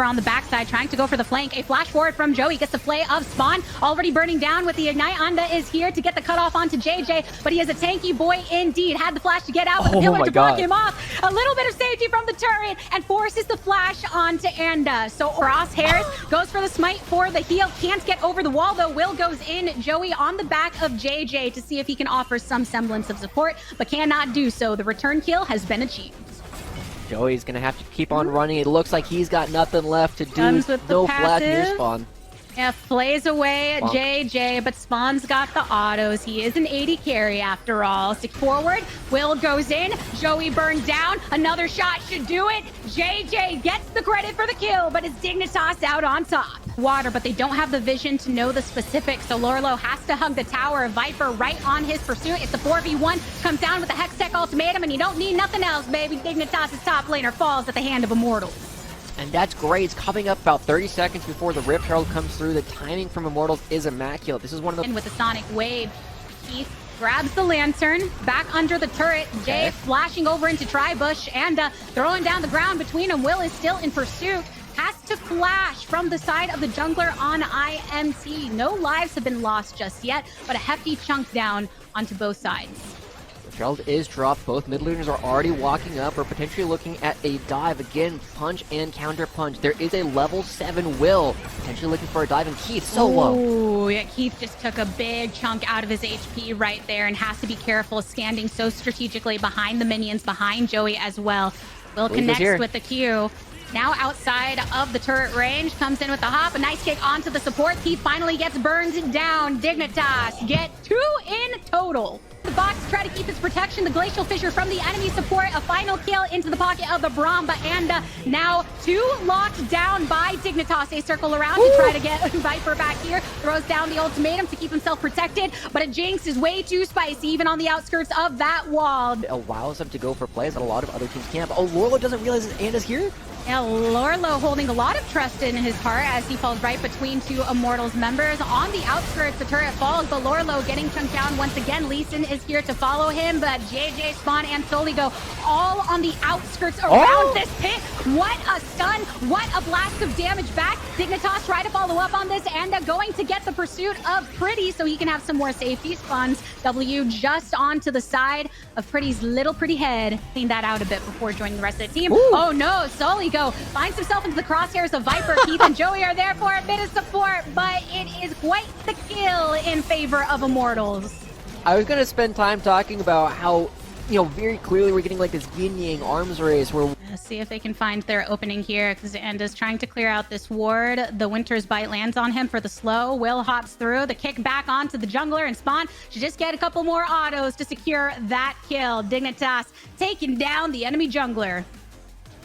over on the backside, trying to go for the flank. A flash forward from Joey gets the play of Spawn, already burning down with the Ignite. Anda is here to get the cutoff onto JJ, but he is a tanky boy indeed. Had the flash to get out, but the pillar to block him off. A little bit of safety from the turret, and forces the flash onto Anda. So Crosshairs goes for the smite for the heal. Can't get over the wall, though. Will goes in. Joey on the back of JJ to see if he can offer some semblance of support, but cannot do so. The return kill has been achieved. Joey's gonna have to keep on running. It looks like he's got nothing left to do. Guns with the No flash near passive. Spawn. Yeah, plays away at JJ, but Spawn's got the autos. He is an 80 carry after all. Stick forward. Will goes in. Joey burned down. Another shot should do it. JJ gets the credit for the kill, but it's Dignitas out on top. Water, but they don't have the vision to know the specifics, so Lorlo has to hug the tower. Viper right on his pursuit. It's the 4v1. Comes down with the Hextech ultimatum, and you don't need nothing else, baby. Dignitas' top laner falls at the hand of Immortals. And that's great. It's coming up about 30 seconds before the Rift Herald comes through. The timing from Immortals is immaculate. This is one of the... And with the Sonic Wave, Keith grabs the lantern, back under the turret. Jay flashing over into Tribush, and throwing down the ground between them. Will is still in pursuit. Has to flash from the side of the jungler on IMT. No lives have been lost just yet, but a hefty chunk down onto both sides. Herald is dropped. Both mid laners are already walking up. We're potentially looking at a dive. Again, punch and counter punch. There is a level 7 Will. Potentially looking for a dive, and Keith so low. Ooh, yeah, Keith just took a big chunk out of his HP right there and has to be careful, standing so strategically behind the minions, behind Joey as well. Will connects with the Q. Now outside of the turret range, comes in with the hop, a nice kick onto the support. Keith finally gets burned down. Dignitas get 2 in total. The box to try to keep its protection. The Glacial Fissure from the enemy support. A final kill into the pocket of the Bromba. And now 2 locked down by Dignitas. They circle around to try to get Viper back here. Throws down the ultimatum to keep himself protected. But a Jinx is way too spicy, even on the outskirts of that wall. It allows them to go for plays that a lot of other teams can't. Oh, Lorlo doesn't realize his Anda's here? Yeah, Lorlo holding a lot of trust in his heart as he falls right between 2 Immortals members. On the outskirts, the turret falls, but Lorlo getting chunked down once again. Lee Sin is here to follow him, but JJ, Spawn, and Soligo all on the outskirts around this pit. What a stun! What a blast of damage back. Dignitas try to follow up on this, and going to get the pursuit of Pretty so he can have some more safety. Spawn's W just onto the side of Pretty's little pretty head. Clean that out a bit before joining the rest of the team. Oh no, Soligo finds himself into the crosshairs of Viper. Keith and Joey are there for a bit of support, but it is quite the kill in favor of Immortals. I was going to spend time talking about how, you know, very clearly we're getting like this yin-yang arms race where... Let's see if they can find their opening here, because Anda's trying to clear out this ward. The Winter's Bite lands on him for the slow. Will hops through. The kick back onto the jungler, and Spawn should just get a couple more autos to secure that kill. Dignitas taking down the enemy jungler.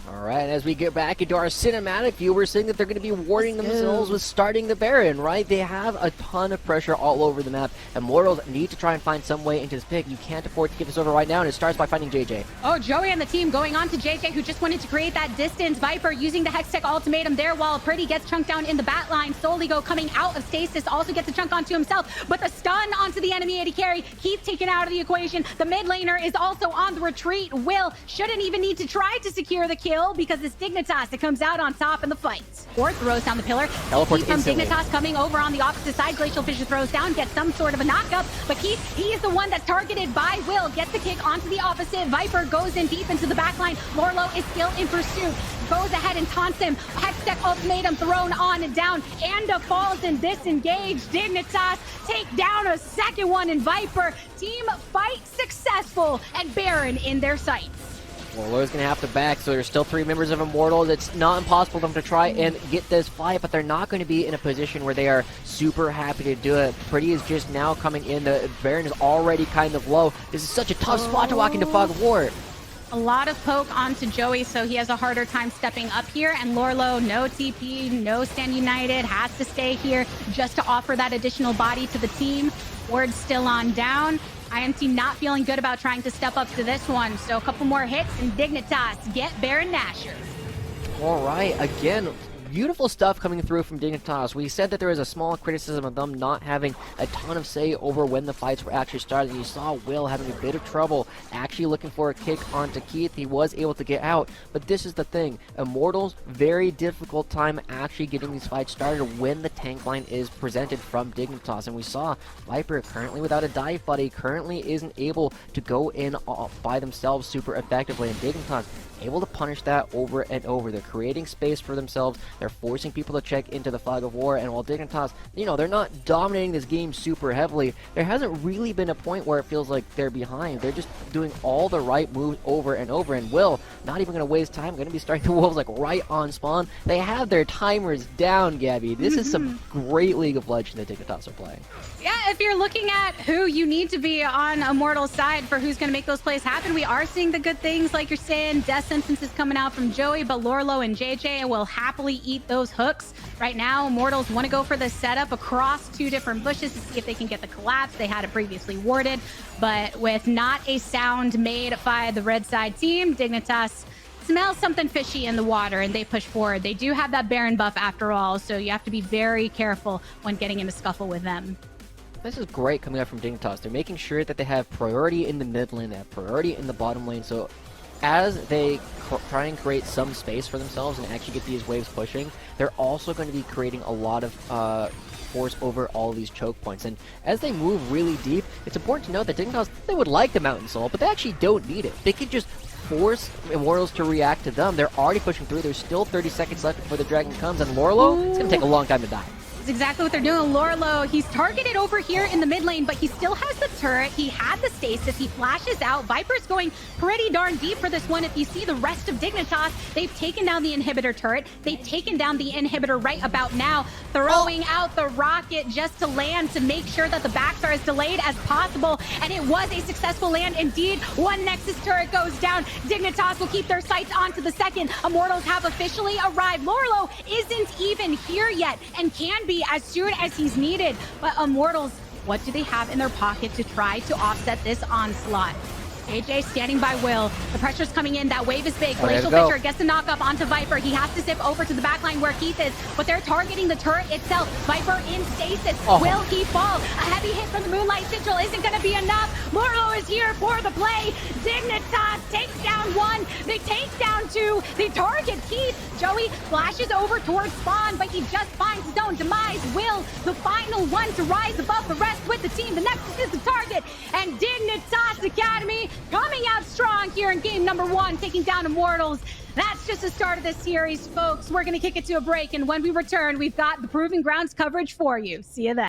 All right, as we get back into our cinematic view, we're seeing that they're going to be warding themselves with starting the Baron, right? They have a ton of pressure all over the map, and Immortals need to try and find some way into this pick. You can't afford to give this over right now, and it starts by finding JJ. Oh, Joey and the team going on to JJ, who just wanted to create that distance. Viper using the Hextech ultimatum there while Pretty gets chunked down in the bat line. Soligo coming out of stasis also gets a chunk onto himself, but the stun onto the enemy AD carry. Keith taken out of the equation. The mid laner is also on the retreat. Will shouldn't even need to try to secure the kill because it's Dignitas that comes out on top in the fight. Fourth throws down the pillar. Teleport Keith from instantly. Dignitas coming over on the opposite side. Glacial Fissure throws down, gets some sort of a knockup, but Keith, he is the one that's targeted by Will. Gets the kick onto the opposite. Viper goes in deep into the backline. Lorlo is still in pursuit. Goes ahead and taunts him. Hextech ultimatum thrown on and down. Anda falls and disengaged. Dignitas take down a second one in Viper. Team fight successful and Baron in their sights. Lorlo's going to have to back, so there's still 3 members of Immortals. It's not impossible for them to try and get this fight, but they're not going to be in a position where they are super happy to do it. Pretty is just now coming in. The Baron is already kind of low. This is such a tough spot to walk into Fog of War. A lot of poke onto Joey, so he has a harder time stepping up here. And Lorlo, no TP, no Stand United, has to stay here just to offer that additional body to the team. Ward's still on down. IMT not feeling good about trying to step up to this one. So a couple more hits and Dignitas get Baron Nashor. All right, again, beautiful stuff coming through from Dignitas. We said that there was a small criticism of them not having a ton of say over when the fights were actually started. You saw Will having a bit of trouble actually looking for a kick onto Keith. He was able to get out, but this is the thing. Immortals, very difficult time actually getting these fights started when the tank line is presented from Dignitas. And we saw Viper currently without a dive buddy, currently isn't able to go in by themselves super effectively, and Dignitas able to punish that over and over. They're creating space for themselves. They're forcing people to check into the flag of war. And while Dignitas, you know, they're not dominating this game super heavily, there hasn't really been a point where it feels like they're behind. They're just doing all the right moves over and over. And Will, not even going to waste time, going to be starting the wolves like right on spawn. They have their timers down, Gabby. This is some great League of Legends that Dignitas are playing. Yeah, if you're looking at who you need to be on Immortals' side for who's going to make those plays happen, we are seeing the good things, like you're saying. Death sentences coming out from Joey, but Lorlo and JJ will happily eat those hooks. Right now, Immortals want to go for the setup across 2 different bushes to see if they can get the collapse. They had it previously warded, but with not a sound made by the red side team, Dignitas smells something fishy in the water and they push forward. They do have that Baron buff after all, so you have to be very careful when getting in a scuffle with them. This is great coming out from Dignitas. They're making sure that they have priority in the mid lane, they have priority in the bottom lane, so as they try and create some space for themselves and actually get these waves pushing, they're also going to be creating a lot of force over all these choke points. And as they move really deep, it's important to note that Dignitas, they would like the Mountain Soul, but they actually don't need it. They can just force Immortals to react to them. They're already pushing through. There's still 30 seconds left before the dragon comes, and Lorlo, it's going to take a long time to die. That's exactly what they're doing. Lorlo, he's targeted over here in the mid lane, but he still has the turret. He had the stasis. He flashes out. Viper's going pretty darn deep for this one. If you see the rest of Dignitas, they've taken down the inhibitor turret. They've taken down the inhibitor right about now, throwing out the rocket just to land to make sure that the backs are as delayed as possible. And it was a successful land indeed. One Nexus turret goes down. Dignitas will keep their sights onto the second. Immortals have officially arrived. Lorlo isn't even here yet and can be as soon as he's needed. But Immortals, what do they have in their pocket to try to offset this onslaught? AJ standing by Will. The pressure's coming in. That wave is big. Glacial Fisher gets the knock up onto Viper. He has to zip over to the backline where Keith is, but they're targeting the turret itself. Viper in stasis. Will he fall? A heavy hit from the Moonlight Sigil isn't going to be enough. Lorlo is here for the play. Dignitas takes down 1. They take down 2. They target Keith. Joey flashes over towards spawn, but he just finds his own demise. Will, the final one to rise above the rest with the team. The Nexus is the target, and Dignitas Academy coming out strong here in game number 1, taking down Immortals. That's just the start of this series, folks. We're going to kick it to a break, and when we return, we've got the Proving Grounds coverage for you. See you then.